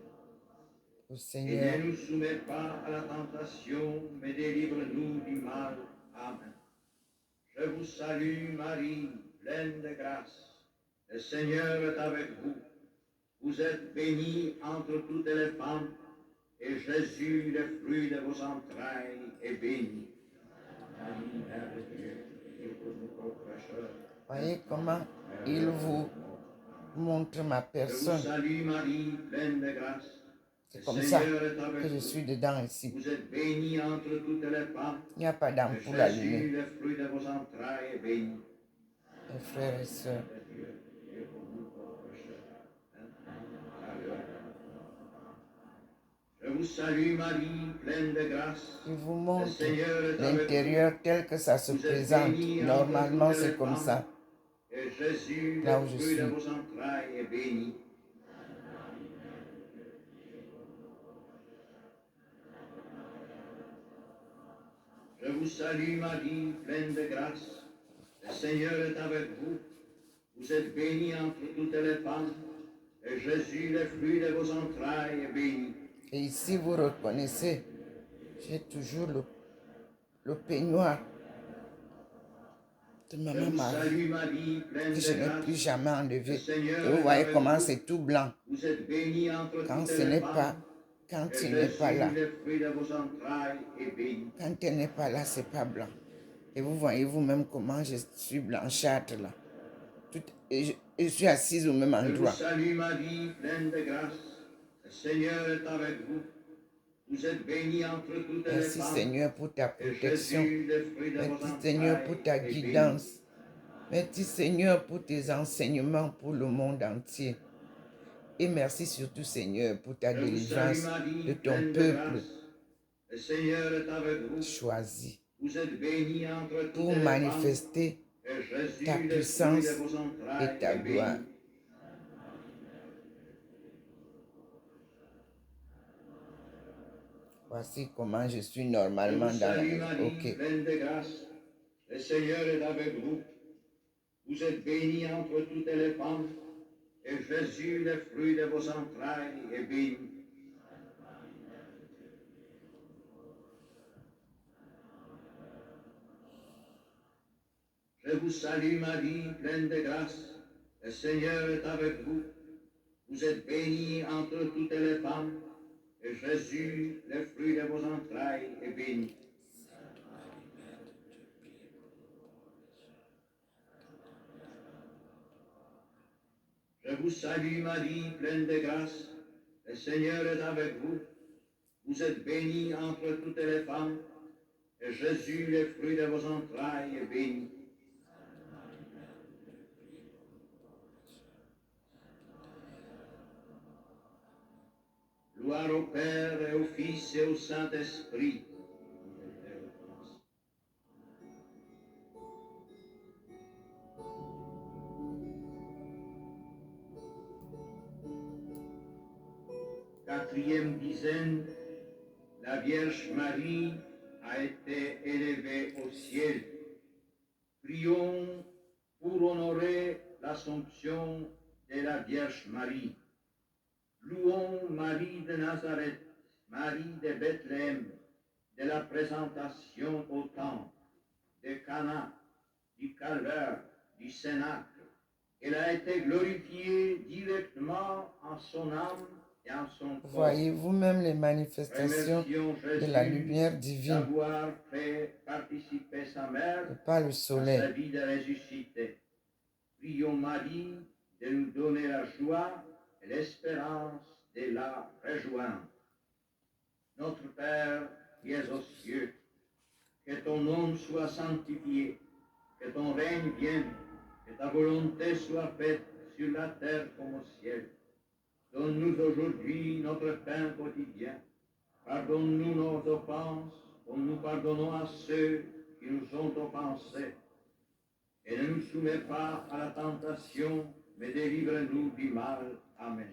le Et Seigneur ne nous soumets pas à la tentation, mais délivre-nous du mal. Amen. Je vous salue, Marie, pleine de grâce. Le Seigneur est avec vous. Vous êtes bénie entre toutes les femmes, et Jésus, le fruit de vos entrailles, est béni. Marie, Mère de Dieu, priez pour nous pauvres pécheurs. voyez comment il vous montre ma Je vous personne. salue, Marie, pleine de grâce. C'est Le comme ça Seigneur est avec que je vous. suis dedans ici. Vous êtes bénie entre toutes les femmes, Il n'y a pas et d'ampoule Jésus, allumée, le fruit de vos entrailles, est béni. mes frères et sœurs. Je vous salue, Marie, pleine de grâce. Il vous Le montre Seigneur est avec l'intérieur tel que ça se vous. Vous êtes présente. bénie entre Normalement, toutes les c'est comme femmes, ça, et Jésus, là où le je fruit de suis. vos entrailles, est béni. Je vous salue, Marie, pleine de grâce. Le Seigneur est avec vous. Vous êtes bénie entre toutes les femmes, et Jésus, le fruit de vos entrailles, est béni. Et ici, vous reconnaissez, j'ai toujours le peignoir de Je Maman vous Marie salue, Marie, pleine que je de n'ai grâce. plus jamais Le enlevé. Seigneur Et vous est voyez avec comment vous. c'est tout blanc. Vous êtes bénie entre Quand toutes ce les n'est femmes, pas, quand et il n'est pas là, Jésus, le fruit de vos entrailles, est béni. quand elle n'est pas là, c'est pas blanc. Et vous voyez vous-même comment je suis blanchâtre là. Je suis assise au même Je vous endroit. salue, Marie, pleine de grâce. Le Seigneur est avec vous. Vous êtes bénie entre toutes les Merci femmes, Seigneur pour ta et protection. Jésus, le fruit de vos Merci entrailles, Seigneur pour ta est béni. guidance. Merci Seigneur pour tes enseignements pour le monde entier. Et merci surtout Seigneur pour ta Je vous salue, délivrance Marie, de ton pleine de peuple grâce. Le Seigneur est avec vous. choisi Vous êtes bénie entre toutes pour les femmes, manifester et Jésus, ta le fruit puissance de vos entrailles, et ta est gloire. béni. Voici comment je suis Je normalement vous dans la salue, maison. Marie, Ok. pleine de grâce. Le Seigneur est avec vous. Vous êtes bénie entre toutes les femmes, et Jésus, le fruit de vos entrailles, est béni. Je vous salue, Marie, pleine de grâce. Le Seigneur est avec vous. Vous êtes bénie entre toutes les femmes, et Jésus, le fruit de vos entrailles, est béni. Je vous salue, Marie, pleine de grâce. Le Seigneur est avec vous. Vous êtes bénie entre toutes les femmes, et Jésus, le fruit de vos entrailles, est béni. Gloire au Père et au Fils et au Saint-Esprit. Quatrième dizaine, la Vierge Marie a été élevée au ciel. Prions pour honorer l'Assomption de la Vierge Marie. Louons Marie de Nazareth, Marie de Bethléem, de la présentation au temple, de Cana, du Calvaire, du Cénacle. Elle a été glorifiée directement en son âme et en son corps. Voyez vous-même les manifestations Remercions de la Jésus lumière divine d'avoir fait participer sa mère et pas le à sa soleil. vie de ressuscité. Prions Marie de nous donner la joie et l'espérance de la rejoindre. Notre Père qui es aux cieux, que ton nom soit sanctifié, que ton règne vienne, que ta volonté soit faite sur la terre comme au ciel. Donne-nous aujourd'hui notre pain quotidien. Pardonne-nous nos offenses, comme nous pardonnons à ceux qui nous ont offensés. Et ne nous soumets pas à la tentation, mais délivre-nous du mal. Amen.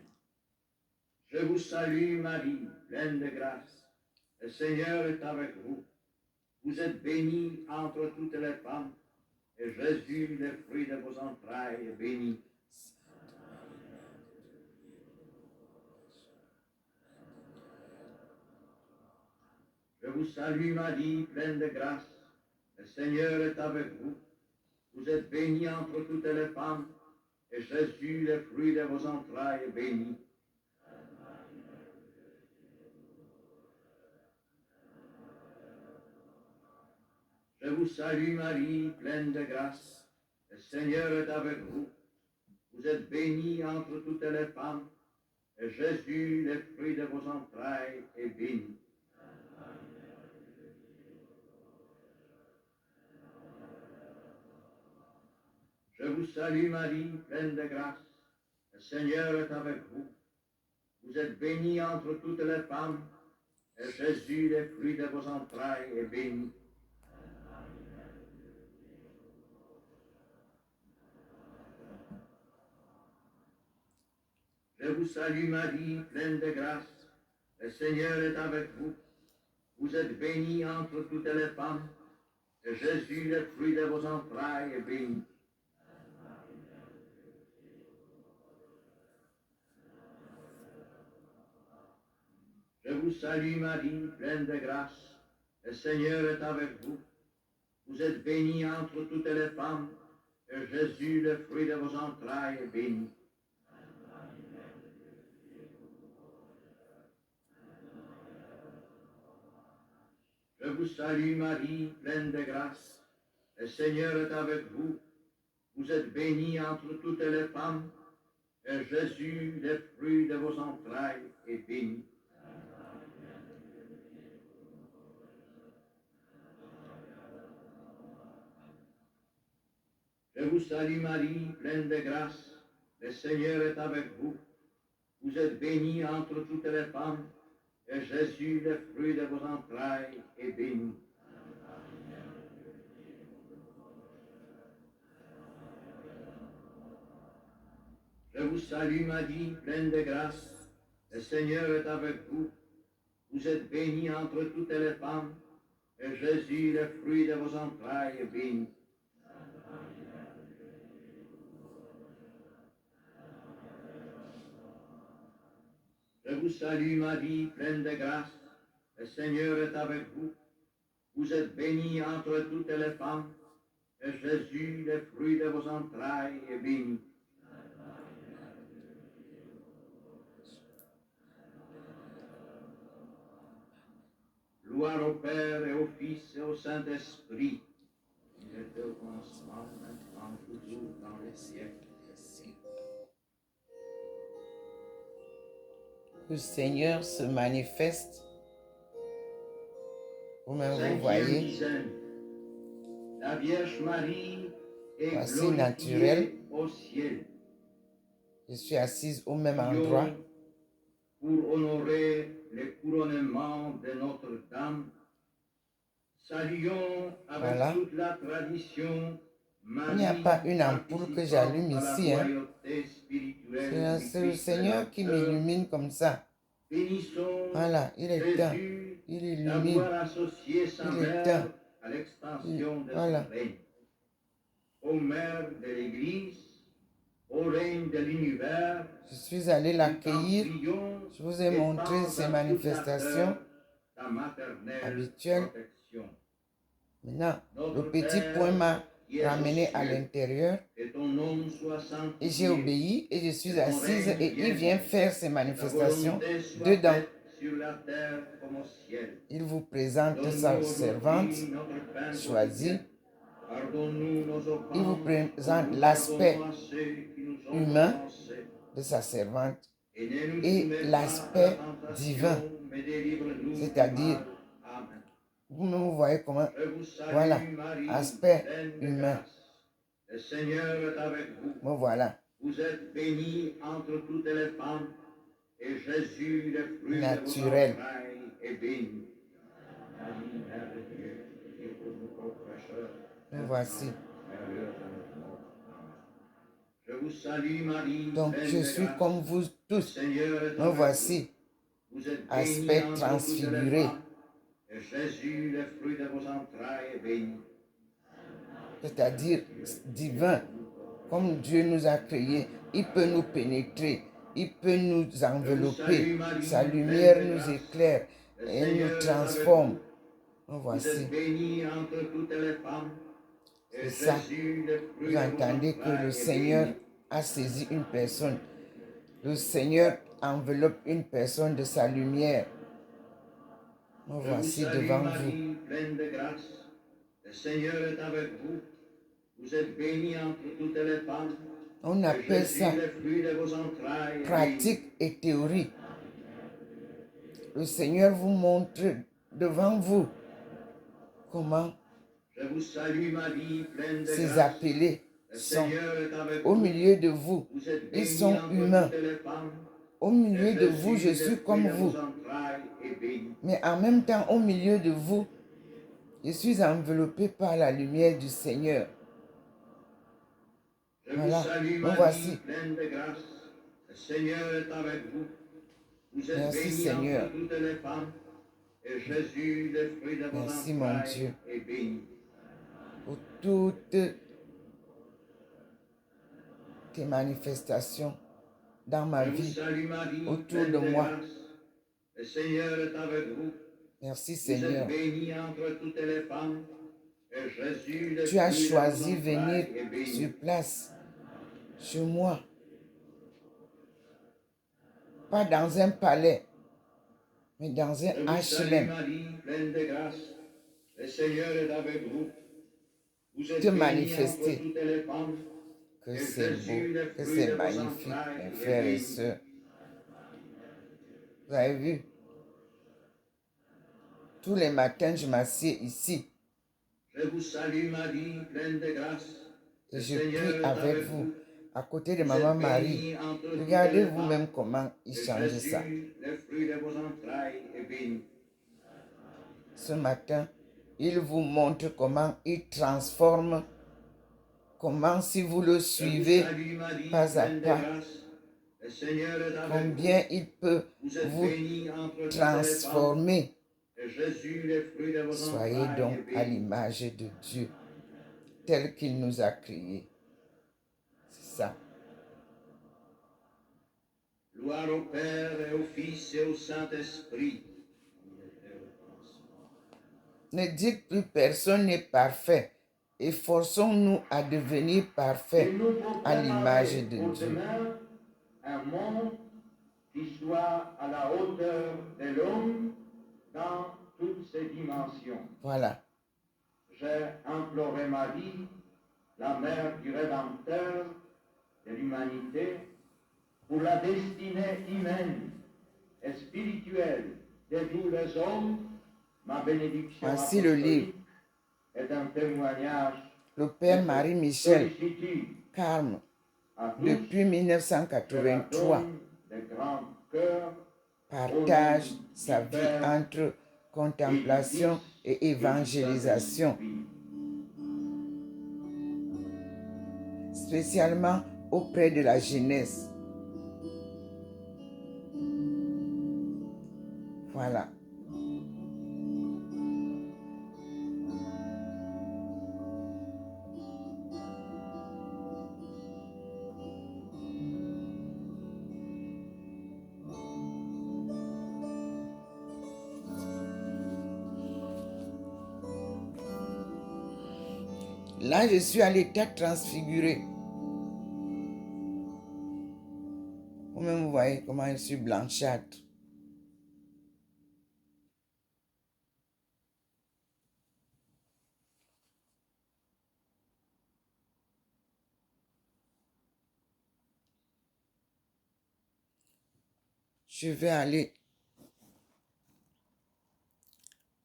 Je vous salue Marie, pleine de grâce. Le Seigneur est avec vous. Vous êtes bénie entre toutes les femmes, et Jésus, le fruit de vos entrailles, est béni. Je vous salue Marie, pleine de grâce. Le Seigneur est avec vous. Vous êtes bénie entre toutes les femmes, et Jésus, le fruit de vos entrailles, est béni. Je vous salue Marie, pleine de grâce. Le Seigneur est avec vous. Vous êtes bénie entre toutes les femmes, et Jésus, le fruit de vos entrailles, est béni. Je vous salue Marie, pleine de grâce. Le Seigneur est avec vous. Vous êtes bénie entre toutes les femmes, et Jésus, le fruit de vos entrailles, est béni. Je vous salue Marie, pleine de grâce. Le Seigneur est avec vous. Vous êtes bénie entre toutes les femmes, et Jésus, le fruit de vos entrailles, est béni. Je vous salue Marie, pleine de grâce. Le Seigneur est avec vous. Vous êtes bénie entre toutes les femmes, et Jésus, le fruit de vos entrailles, est béni. Je vous salue Marie, pleine de grâce. Le Seigneur est avec vous. Vous êtes bénie entre toutes les femmes, et Jésus, le fruit de vos entrailles, est béni. Je vous salue Marie, pleine de grâce. Le Seigneur est avec vous. Vous êtes bénie entre toutes les femmes, et Jésus, le fruit de vos entrailles, est béni. Je vous salue Marie, pleine de grâce. Le Seigneur est avec vous. Vous êtes bénie entre toutes les femmes, et Jésus, le fruit de vos entrailles, est béni. Je vous salue Marie, pleine de grâce. Le Seigneur est avec vous. Vous êtes bénie entre toutes les femmes, et Jésus, le fruit de vos entrailles, est béni. Gloire au Père et au Fils et au Saint-Esprit. Il était au commencement, maintenant, toujours, dans les siècles. Le Seigneur se manifeste. Vous-même, vous Cinquième voyez, dizaine. La Vierge Marie est voici glorifiée naturel. au ciel. Je suis assise au même endroit. Pour honorer le couronnement de Notre-Dame, saluons avec Voilà. toute la tradition Il n'y a pas une ampoule que j'allume ici. C'est le Seigneur qui m'illumine comme ça. Voilà, il est éteint. Il illumine. Il est éteint. Voilà. Au maire de l'Église, au règne de l'univers, je suis allé l'accueillir. Je vous ai montré ses manifestations habituelles. Maintenant, le petit point m'a ramené à l'intérieur et j'ai obéi et je suis assise et il vient faire ses manifestations dedans. Il vous présente sa servante choisie. Il vous présente l'aspect humain de sa servante et l'aspect divin, c'est-à-dire, vous voyez comment, voilà, aspect humain. Me voilà. Vous êtes bénie entre toutes les femmes, et Jésus, le fruit naturel. de vos entrailles, est béni. Me voici. Je Je vous salue Marie, Donc, pleine je de suis grâce. comme vous Le tous. Seigneur est Me avec voici, vous. Vous êtes bénie aspect entre toutes les transfiguré. femmes, et Jésus, le fruit de vos entrailles, est béni. C'est-à-dire divin. Comme Dieu nous a créés, il peut nous pénétrer, il peut nous envelopper. Sa lumière nous éclaire et nous transforme. Me Vous voici. êtes bénie entre toutes les femmes, et C'est ça. Jésus, le fruit Vous de vos entendez que le entrailles, est Seigneur béni. a saisi une personne. Le Seigneur enveloppe une personne de sa lumière. Me Je vous voici salue devant vous. Marie, pleine de grâce. Le Seigneur est avec vous. Vous êtes bénie entre toutes les femmes. On Et appelle Jésus, ça le fruit de vos entrailles, est béni. pratique et théorie. Le Seigneur vous montre devant vous comment Je vous salue Marie, pleine de ces grâce. appelés Le sont Seigneur est avec au vous. milieu de vous. Vous êtes Ils bénie sont entre humains. toutes les femmes. Au Et milieu de vous, je Jésus, le suis fruit comme de vous. vos entrailles, est béni. Mais en même temps, au milieu de vous, je suis enveloppé par la lumière du Seigneur. Je Voilà, vous salue me Marie, voici. pleine de grâce. Le Seigneur est avec vous. Vous êtes Merci, bénie Seigneur. entre toutes les femmes. Et Jésus, le fruit de vos Merci, mon entrailles, Dieu. est béni. Pour toutes tes manifestations dans ma Je vous vie, salue Marie, autour pleine de de moi. grâce. Le Seigneur est avec vous. Merci, Vous êtes Seigneur. bénie entre toutes les femmes. Et Jésus, le Tu as fruit de choisi vos venir entrailles, est béni. sur place, chez moi, pas dans un palais, mais dans Je un vous salue HLM. Marie, pleine de grâce. Le Seigneur est avec vous. Vous êtes Te bénie manifester. entre toutes les femmes. Que Et c'est beau, Jésus, le que fruit c'est de vos magnifique, entrailles, mes est frères et béni. sœurs. Vous avez vu? Tous les matins, je m'assieds ici Je vous salue Marie, pleine de grâce. et Le je Seigneur prie est avec avec vous, vous. à côté de Vous Maman êtes Marie. bénie entre toutes Regardez les vous-même femmes. comment il Et change ça. Jésus, le fruit de vos entrailles, est béni. Ce matin, il vous montre comment il transforme, comment si vous le Je vous suivez salue Marie, pas à pleine de pas, grâce. Le Seigneur est avec combien il peut vous. Vous êtes vous bénie entre toutes les femmes. transformer. Et Jésus, le fruit de vos Soyez entrailles, donc est à béni. l'image de Dieu, tel qu'il nous a créés. C'est ça. Gloire au Père et au Fils et au Saint-Esprit. Ne dites plus personne n'est parfait. Efforçons-nous à devenir parfaits Et nous à l'image de proclamerons Dieu. demain un monde qui soit à la hauteur de l'homme dans toutes ses dimensions. Voilà. J'ai imploré Marie, la mère du Rédempteur de l'humanité, pour la destinée humaine et spirituelle de tous les hommes. Ma bénédiction Voici le livre. apostolique est un témoignage Le Père de Marie-Michel sollicitude Carme, à tous. depuis Je la 1983, donne de grand cœur partage sa vie entre contemplation et évangélisation, spécialement auprès de la jeunesse. Voilà. Là, je suis à l'état transfiguré. Vous-même, vous voyez comment je suis blanchâtre. Je vais aller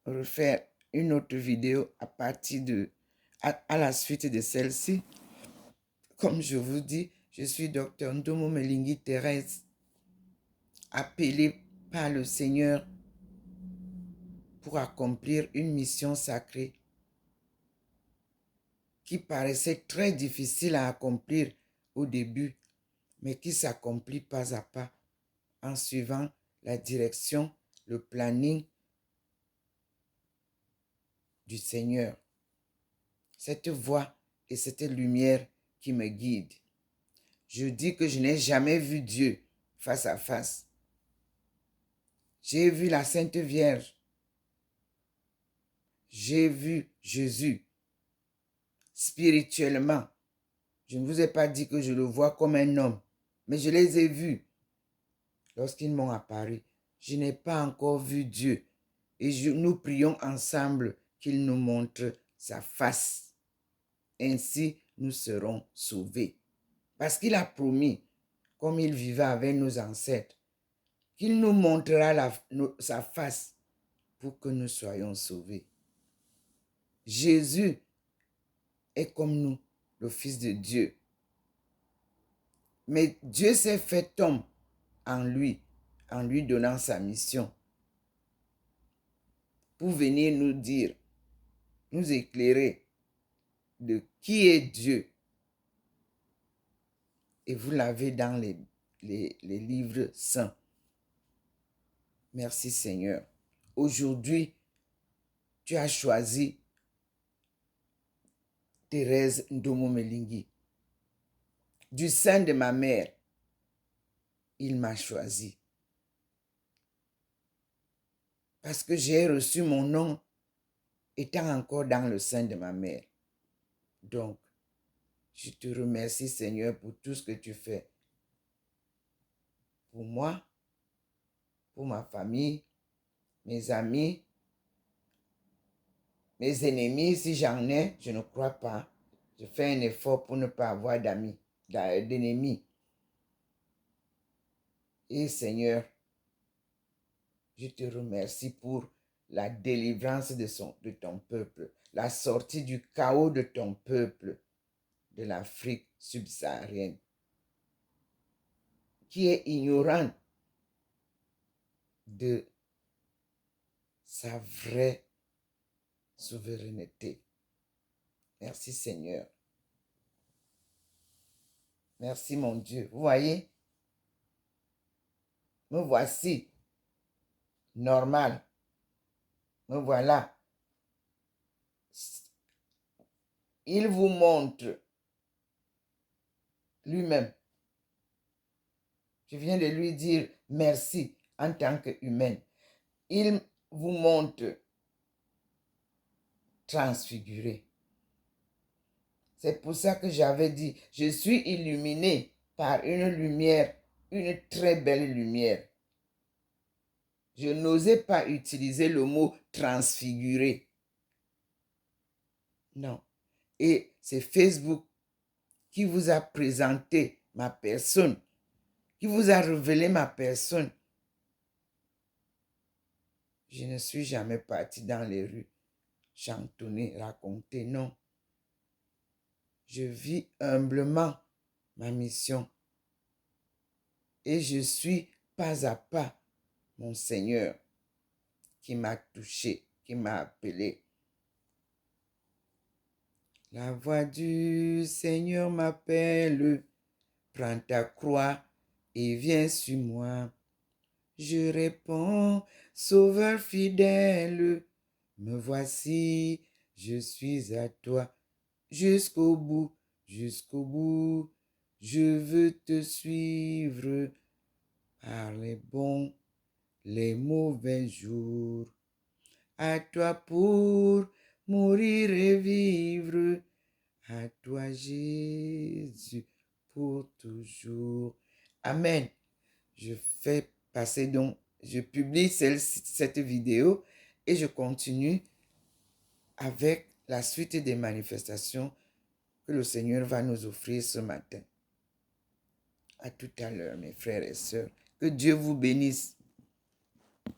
refaire une autre vidéo à partir de, à la suite de celle-ci. Comme je vous dis, je suis Dr Ndomo Melingi Thérèse, appelée par le Seigneur pour accomplir une mission sacrée qui paraissait très difficile à accomplir au début, mais qui s'accomplit pas à pas en suivant la direction, le planning du Seigneur. Cette voix et cette lumière qui me guide. Je dis que je n'ai jamais vu Dieu face à face. J'ai vu la Sainte Vierge. J'ai vu Jésus spirituellement. Je ne vous ai pas dit que je le vois comme un homme, mais je les ai vus lorsqu'ils m'ont apparu. Je n'ai pas encore vu Dieu et nous prions ensemble qu'il nous montre sa face. Ainsi, nous serons sauvés. Parce qu'il a promis, comme il vivait avec nos ancêtres, qu'il nous montrera sa face pour que nous soyons sauvés. Jésus est comme nous, le Fils de Dieu. Mais Dieu s'est fait homme en lui donnant sa mission pour venir nous dire, nous éclairer de qui est Dieu. Et vous l'avez dans les livres saints. Merci Seigneur. Aujourd'hui, tu as choisi Thérèse Ndomo Melingi. Du sein de ma mère, il m'a choisi. Parce que j'ai reçu mon nom étant encore dans le sein de ma mère. Donc, je te remercie Seigneur pour tout ce que tu fais. Pour moi, pour ma famille, mes amis, mes ennemis, si j'en ai, je ne crois pas. Je fais un effort pour ne pas avoir d'ennemis. Et Seigneur, je te remercie pour la délivrance de ton peuple, la sortie du chaos de ton peuple de l'Afrique subsaharienne, qui est ignorant de sa vraie souveraineté. Merci Seigneur. Merci mon Dieu. Vous voyez, me voici normal. Me voilà. Il vous montre lui-même. Je viens de lui dire merci en tant qu'humaine. Il vous montre transfiguré. C'est pour ça que j'avais dit, je suis illuminé par une lumière, une très belle lumière. Je n'osais pas utiliser le mot transfiguré. Non. Et c'est Facebook qui vous a présenté ma personne, qui vous a révélé ma personne. Je ne suis jamais parti dans les rues chantonner, raconter, non. Je vis humblement ma mission et je suis pas à pas mon Seigneur qui m'a touché, qui m'a appelé. La voix du Seigneur m'appelle, prends ta croix et viens sur moi. Je réponds, Sauveur fidèle, me voici, je suis à toi. Jusqu'au bout, je veux te suivre par les bons, les mauvais jours. À toi pour mourir et vivre, à toi Jésus pour toujours. Amen. Je fais passer donc, je publie cette vidéo et je continue avec la suite des manifestations que le Seigneur va nous offrir ce matin. À tout à l'heure, mes frères et sœurs. Que Dieu vous bénisse.